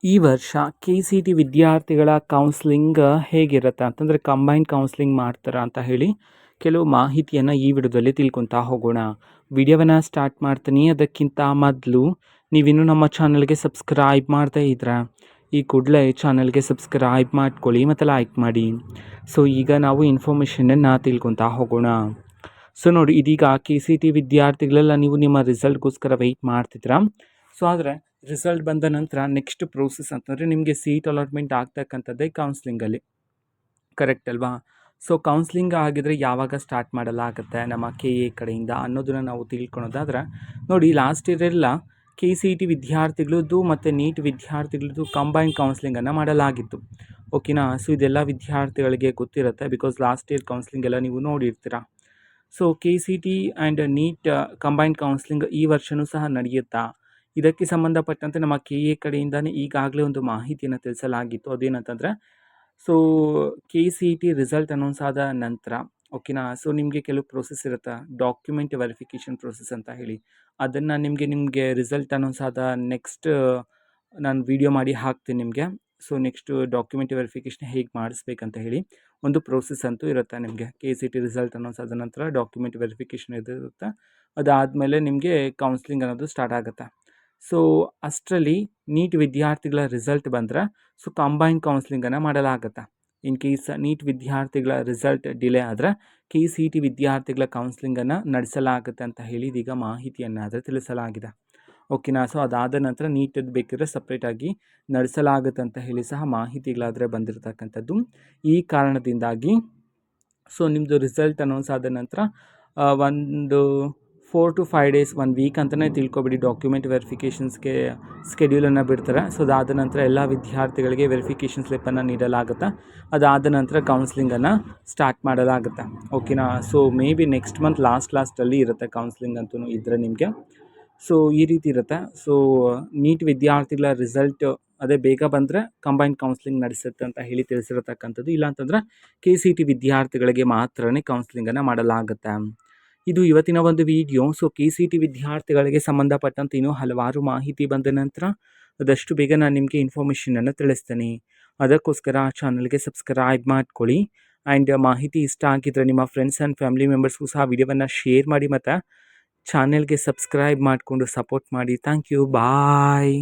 ಈ ವರ್ಷ ಕೆ.ಸಿ.ಟಿ ವಿದ್ಯಾರ್ಥಿಗಳ ಕೌನ್ಸ್ಲಿಂಗ್ ಹೇಗಿರುತ್ತೆ ಅಂತಂದರೆ ಕಂಬೈನ್ಡ್ ಕೌನ್ಸ್ಲಿಂಗ್ ಮಾಡ್ತಾರಾ ಅಂತ ಹೇಳಿ ಕೆಲವು ಮಾಹಿತಿಯನ್ನು ಈ ವಿಡಿಯೋದಲ್ಲಿ ತಿಳ್ಕೊತಾ ಹೋಗೋಣ. ವಿಡಿಯೋವನ್ನು ಸ್ಟಾರ್ಟ್ ಮಾಡ್ತೀನಿ. ಅದಕ್ಕಿಂತ ಮೊದಲು ನೀವಿನ್ನೂ ನಮ್ಮ ಚಾನಲ್ಗೆ ಸಬ್ಸ್ಕ್ರೈಬ್ ಮಾಡದೇ ಇದ್ರೆ ಈ ಕೂಡಲೇ ಚಾನಲ್ಗೆ ಸಬ್ಸ್ಕ್ರೈಬ್ ಮಾಡ್ಕೊಳ್ಳಿ ಮತ್ತು ಲೈಕ್ ಮಾಡಿ. ಸೊ ಈಗ ನಾವು ಇನ್ಫಾರ್ಮೇಷನನ್ನು ತಿಳ್ಕೊತಾ ಹೋಗೋಣ. ಸೊ ನೋಡಿ, ಇದೀಗ ಕೆ.ಸಿ.ಟಿ ವಿದ್ಯಾರ್ಥಿಗಳೆಲ್ಲ ನೀವು ನಿಮ್ಮ ರಿಸಲ್ಟ್ಗೋಸ್ಕರ ವೆಯ್ಟ್ ಮಾಡ್ತಿದ್ದೀರಾ. ಸೊ ಆದರೆ ರಿಸಲ್ಟ್ ಬಂದ ನಂತರ ನೆಕ್ಸ್ಟ್ ಪ್ರೋಸೆಸ್ ಅಂತಂದರೆ ನಿಮಗೆ ಸೀಟ್ ಅಲಾಟ್ಮೆಂಟ್ ಆಗ್ತಕ್ಕಂಥದ್ದೇ ಕೌನ್ಸ್ಲಿಂಗಲ್ಲಿ, ಕರೆಕ್ಟ್ ಅಲ್ವಾ? ಸೊ ಕೌನ್ಸ್ಲಿಂಗ್ ಆಗಿದ್ರೆ ಯಾವಾಗ ಸ್ಟಾರ್ಟ್ ಮಾಡಲಾಗುತ್ತೆ ನಮ್ಮ KA ಕಡೆಯಿಂದ ಅನ್ನೋದನ್ನು ನಾವು ತಿಳ್ಕೊಳೋದಾದ್ರೆ, ನೋಡಿ ಲಾಸ್ಟ್ ಇಯರ್ ಎಲ್ಲ ಕೆ.ಸಿ.ಟಿ ವಿದ್ಯಾರ್ಥಿಗಳದ್ದು ಮತ್ತು ನೀಟ್ ವಿದ್ಯಾರ್ಥಿಗಳದ್ದು ಕಂಬೈನ್ಡ್ ಕೌನ್ಸ್ಲಿಂಗನ್ನು ಮಾಡಲಾಗಿತ್ತು. ಓಕೆನಾ? ಸೊ ಇದೆಲ್ಲ ವಿದ್ಯಾರ್ಥಿಗಳಿಗೆ ಗೊತ್ತಿರುತ್ತೆ, ಬಿಕಾಸ್ ಲಾಸ್ಟ್ ಇಯರ್ ಕೌನ್ಸ್ಲಿಂಗ್ ಎಲ್ಲ ನೀವು ನೋಡಿರ್ತೀರ. So KCET and NEET combined counselling ಈ ವರ್ಷವೂ ಸಹ ನಡೆಯುತ್ತಾ? ಇದಕ್ಕೆ ಸಂಬಂಧಪಟ್ಟಂತೆ ನಮ್ಮ KA ಕಡೆಯಿಂದನೇ ಈಗಾಗಲೇ ಒಂದು ಮಾಹಿತಿಯನ್ನು ತಿಳಿಸಲಾಗಿತ್ತು. ಅದೇನಂತಂದರೆ, ಸೊ ಕೆ.ಸಿ.ಟಿ ರಿಸಲ್ಟ್ ಅನೌನ್ಸ್ ಆದ ನಂತರ, ಓಕೆನಾ, ಸೊ ನಿಮಗೆ ಕೆಲವು ಪ್ರೋಸೆಸ್ ಇರುತ್ತೆ, ಡಾಕ್ಯುಮೆಂಟ್ ವೆರಿಫಿಕೇಷನ್ ಪ್ರೋಸೆಸ್ ಅಂತ ಹೇಳಿ. ಅದನ್ನು ನಿಮಗೆ ರಿಸಲ್ಟ್ ಅನೌನ್ಸ್ ಆದ ನೆಕ್ಸ್ಟ್ ನಾನು ವಿಡಿಯೋ ಮಾಡಿ ಹಾಕ್ತೀನಿ ನಿಮಗೆ. ಸೊ ನೆಕ್ಸ್ಟ್ ಡಾಕ್ಯುಮೆಂಟ್ ವೆರಿಫಿಕೇಷನ್ ಹೇಗೆ ಮಾಡಿಸ್ಬೇಕಂತ ಹೇಳಿ ಒಂದು ಪ್ರೋಸೆಸ್ ಅಂತೂ ಇರುತ್ತೆ ನಿಮಗೆ. ಕೆ.ಸಿ.ಟಿ ರಿಸಲ್ಟ್ ಅನೌನ್ಸ್ ಆದ ನಂತರ ಡಾಕ್ಯುಮೆಂಟ್ ವೆರಿಫಿಕೇಷನ್ ಇರುತ್ತೆ. ಅದಾದಮೇಲೆ ನಿಮಗೆ ಕೌನ್ಸ್ಲಿಂಗ್ ಅನ್ನೋದು ಸ್ಟಾರ್ಟ್ ಆಗುತ್ತೆ. ಸೊ ಅಷ್ಟರಲ್ಲಿ ನೀಟ್ ವಿದ್ಯಾರ್ಥಿಗಳ ರಿಸಲ್ಟ್ ಬಂದರೆ ಸೊ ಕಂಬೈನ್ಡ್ ಕೌನ್ಸ್ಲಿಂಗನ್ನು ಮಾಡಲಾಗುತ್ತೆ. ಇನ್ ಕೇಸ್ ನೀಟ್ ವಿದ್ಯಾರ್ಥಿಗಳ ರಿಸಲ್ಟ್ ಡಿಲೇ ಆದರೆ ಕೆ.ಸಿ.ಟಿ ವಿದ್ಯಾರ್ಥಿಗಳ ಕೌನ್ಸ್ಲಿಂಗನ್ನು ನಡೆಸಲಾಗುತ್ತೆ ಅಂತ ಹೇಳಿ ಇದೀಗ ಮಾಹಿತಿಯನ್ನಾದರೆ ತಿಳಿಸಲಾಗಿದೆ. ಓಕೆನಾ? ಸೊ ಅದಾದ ನಂತರ ನೀಟದ್ದು ಬೇಕಿದ್ರೆ ಸಪ್ರೇಟಾಗಿ ನಡೆಸಲಾಗುತ್ತೆ ಅಂತ ಹೇಳಿ ಸಹ ಮಾಹಿತಿಗಳಾದರೆ ಬಂದಿರತಕ್ಕಂಥದ್ದು. ಈ ಕಾರಣದಿಂದಾಗಿ ಸೊ ನಿಮ್ಮದು ರಿಸಲ್ಟ್ ಅನೌನ್ಸ್ ಆದ ನಂತರ ಒಂದು 4 to 5 ಡೇಸ್, 1 ವೀಕ್ ಅಂತಲೇ ತಿಳ್ಕೊಬಿಡಿ, ಡಾಕ್ಯುಮೆಂಟ್ ವೆರಿಫಿಕೇಷನ್ಸ್ಗೆ ಸ್ಕೆಡ್ಯೂಲನ್ನು ಬಿಡ್ತಾರೆ. ಸೊ ಅದಾದ ನಂತರ ಎಲ್ಲ ವಿದ್ಯಾರ್ಥಿಗಳಿಗೆ ವೆರಿಫಿಕೇಷನ್ ಸ್ಲಿಪ್ಪನ್ನು ನೀಡಲಾಗುತ್ತೆ. ಅದಾದ ನಂತರ ಕೌನ್ಸ್ಲಿಂಗನ್ನು ಸ್ಟಾರ್ಟ್ ಮಾಡಲಾಗುತ್ತೆ. ಓಕೆನಾ? So may be next month ಲಾಸ್ಟಲ್ಲಿ ಇರುತ್ತೆ ಕೌನ್ಸ್ಲಿಂಗ್ ಅಂತೂ ಇದ್ದರೆ ನಿಮಗೆ. ಸೊ ಈ ರೀತಿ ಇರುತ್ತೆ. ಸೊ ನೀಟ್ ವಿದ್ಯಾರ್ಥಿಗಳ ರಿಸಲ್ಟ್ ಅದೇ ಬೇಗ ಬಂದರೆ ಕಂಬೈನ್ಡ್ ಕೌನ್ಸ್ಲಿಂಗ್ ನಡೆಸುತ್ತೆ ಅಂತ ಹೇಳಿ ತಿಳಿಸಿರತಕ್ಕಂಥದ್ದು. ಇಲ್ಲಾಂತಂದರೆ ಕೆ.ಸಿ.ಟಿ ವಿದ್ಯಾರ್ಥಿಗಳಿಗೆ ಮಾತ್ರನೇ ಕೌನ್ಸ್ಲಿಂಗನ್ನು ಮಾಡಲಾಗುತ್ತೆ. ಇದು ಇವತ್ತಿನ ಒಂದು ವಿಡಿಯೋ. ಸೊ ಕೆ.ಸಿ.ಟಿ ವಿದ್ಯಾರ್ಥಿಗಳಿಗೆ ಸಂಬಂಧಪಟ್ಟಂತೆ ಇನ್ನೂ ಹಲವಾರು ಮಾಹಿತಿ ಬಂದ ನಂತರ ಆದಷ್ಟು ಬೇಗ ನಾನು ನಿಮಗೆ ಇನ್ಫಾರ್ಮೇಷನನ್ನು ತಿಳಿಸ್ತೀನಿ. ಅದಕ್ಕೋಸ್ಕರ ಚಾನಲ್ಗೆ ಸಬ್ಸ್ಕ್ರೈಬ್ ಮಾಡ್ಕೊಳ್ಳಿ. ಆ್ಯಂಡ್ ಮಾಹಿತಿ ಇಷ್ಟ ಆಗಿದ್ದರೆ ನಿಮ್ಮ ಫ್ರೆಂಡ್ಸ್ ಆ್ಯಂಡ್ ಫ್ಯಾಮಿಲಿ ಮೆಂಬರ್ಸ್ಗೂ ಸಹ ವಿಡಿಯೋವನ್ನು ಶೇರ್ ಮಾಡಿ ಮತ್ತು ಚಾನಲ್ಗೆ ಸಬ್ಸ್ಕ್ರೈಬ್ ಮಾಡಿಕೊಂಡು ಸಪೋರ್ಟ್ ಮಾಡಿ. Thank you. ಬಾಯ್.